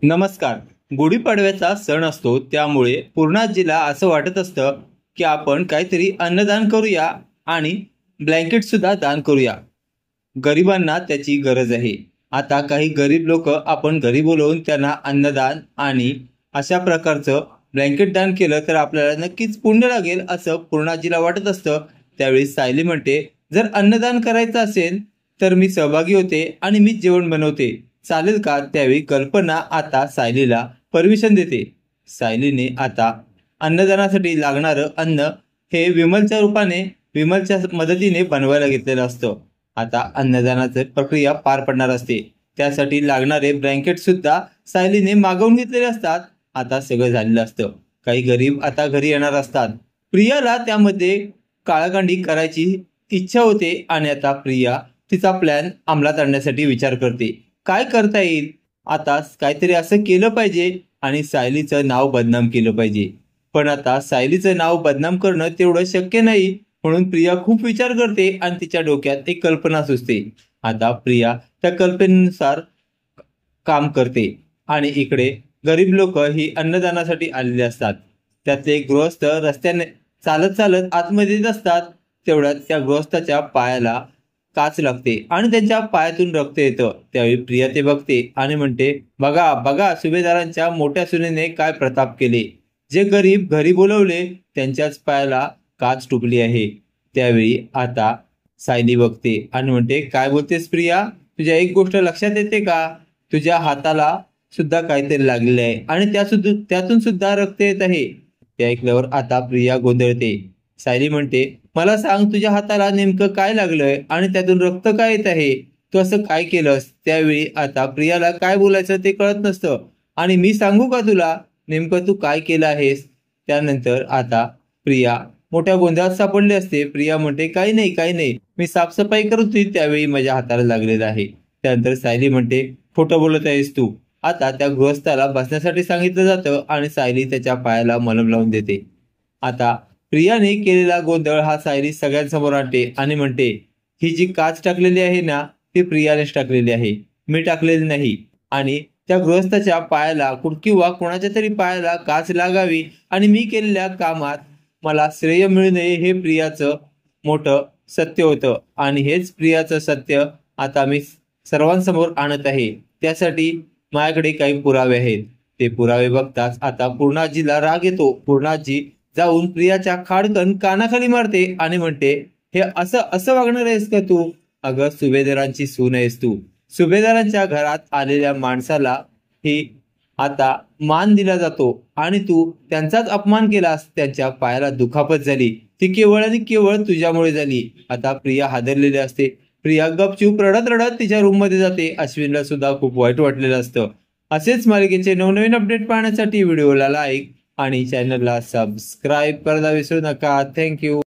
नमस्कार. गुढीपाडव्याचा सण असतो, त्यामुळे पूर्ण आजीला असं वाटत असतं की आपण काहीतरी अन्नदान करूया आणि ब्लँकेट सुद्धा दान करूया. गरिबांना त्याची गरज आहे. आता काही गरीब लोक आपण घरी बोलवून त्यांना अन्नदान आणि अशा प्रकारचं ब्लँकेट दान केलं तर आपल्याला नक्कीच पुण्य लागेल असं पूर्णाजीला वाटत असतं. त्यावेळी सायली म्हणते, जर अन्नदान करायचं असेल तर मी सहभागी होते आणि मी जेवण बनवते, चालेल का? त्यावेळी कल्पना आता सायलीला परमिशन देते. सायलीने आता अन्नदानासाठी लागणारं अन्न हे विमलच्या मदतीने बनवायला घेतलेलं असतं. आता अन्नदानाची प्रक्रिया पार पडणार असते. त्यासाठी लागणारे ब्लँकेट सुद्धा सायलीने मागवून घेतलेले असतात. आता सगळं झालेलं असतं. काही गरीब आता घरी येणार असतात. प्रियाला त्यामध्ये काळाकांडी करायची इच्छा होते आणि आता प्रिया तिचा प्लॅन अंमलात आणण्यासाठी विचार करते. काय करता येईल? आता काहीतरी असं केलं पाहिजे आणि सायलीचं नाव बदनाम केलं पाहिजे. पण आता सायलीचं नाव बदनाम करणं तेवढं शक्य नाही, म्हणून प्रिया खूप विचार करते आणि तिच्या डोक्यात एक कल्पना सुचते. आता प्रिया त्या कल्पनेनुसार काम करते आणि इकडे गरीब लोक ही अन्नदानासाठी आलेले असतात. त्यातले गृहस्थ रस्त्याने चालत चालत आतमध्ये येत असतात. तेवढ्यात त्या गृहस्थाच्या पायाला काच लागते आणि त्यांच्या पायातून रक्त येतं. त्यावेळी प्रिया ते बघते आणि म्हणते, बघा बघा, सुभेदारांच्या मोठ्या सुनेने काय प्रताप केले. जे गरीब घरी बोलवले त्यांच्याच पायाला काच टुकली आहे. त्यावेळी आता सायली बघते आणि म्हणते, काय बोलतेस प्रिया? तुझ्या एक गोष्ट लक्षात येते का? तुझ्या हाताला सुद्धा काहीतरी लागलेलं आहे आणि त्यातून सुद्धा रक्त येत आहे. ते ऐकल्यावर आता प्रिया गोंधळते. सायली म्हणते, मला सांग, तुझ्या हाताला नेमकं काय लागलंय आणि त्यातून रक्त काय येत आहे? तू असं काय केलंस? त्यावेळी आता प्रियाला काय बोलायचं ते कळत नसतं. आणि मी सांगू का तुला नेमकं तू काय केलं आहेस? त्यानंतर आता प्रिया मोठ्या गोंधळात सापडली असते. प्रिया म्हणते, काही नाही काही नाही, मी साफसफाई करत होती त्यावेळी माझ्या हाताला लागलेलं आहे. त्यानंतर सायली म्हणते, खोटं बोलत आहेस तू. आता त्या गृहस्थाला बसण्यासाठी सांगितलं जातं आणि सायली त्याच्या पायाला मलम लावून देते. आता प्रियाने केलेला गोंधळ हा सायली सगळ्यांसमोर आणते आणि म्हणते, ही जी काच टाकलेली आहे ना, ती प्रियानेच टाकलेली आहे, मी टाकलेली नाही. आणि त्या गृहस्थाच्या पायाला किंवा कोणाच्या तरी पायाला काच लागावी आणि मी केलेल्या कामात मला श्रेय मिळू नये, हे प्रियाचं मोठं सत्य होतं. आणि हेच प्रियाचं सत्य आता मी सर्वांसमोर आणत आहे. त्यासाठी माझ्याकडे काही पुरावे आहेत. ते पुरावे बघताच आता पूर्णाजीला राग येतो. पूर्णाजी जाऊन प्रियाच्या खाडकन कानाखाली मारते आणि म्हणते, हे असं असं वागणार आहेस का तू? अगं, सुभेदारांची सून आहेस तू. सुभेदारांच्या घरात आलेल्या माणसाला ही आता मान दिला जातो आणि तू त्यांचाच अपमान केलास. त्यांच्या पायाला दुखापत झाली, ती केवळ आणि केवळ तुझ्यामुळे झाली. आता प्रिया हादरलेली असते. प्रिया गपचूप रडत रडत तिच्या रूम मध्ये जाते. अश्विनला सुद्धा खूप वाईट वाटलेलं असतं. असेच मालिकेचे नवनवीन अपडेट पाहण्यासाठी व्हिडिओला लाईक आणि चॅनलला सबस्क्राईब करायला विसरू नका. थँक्यू.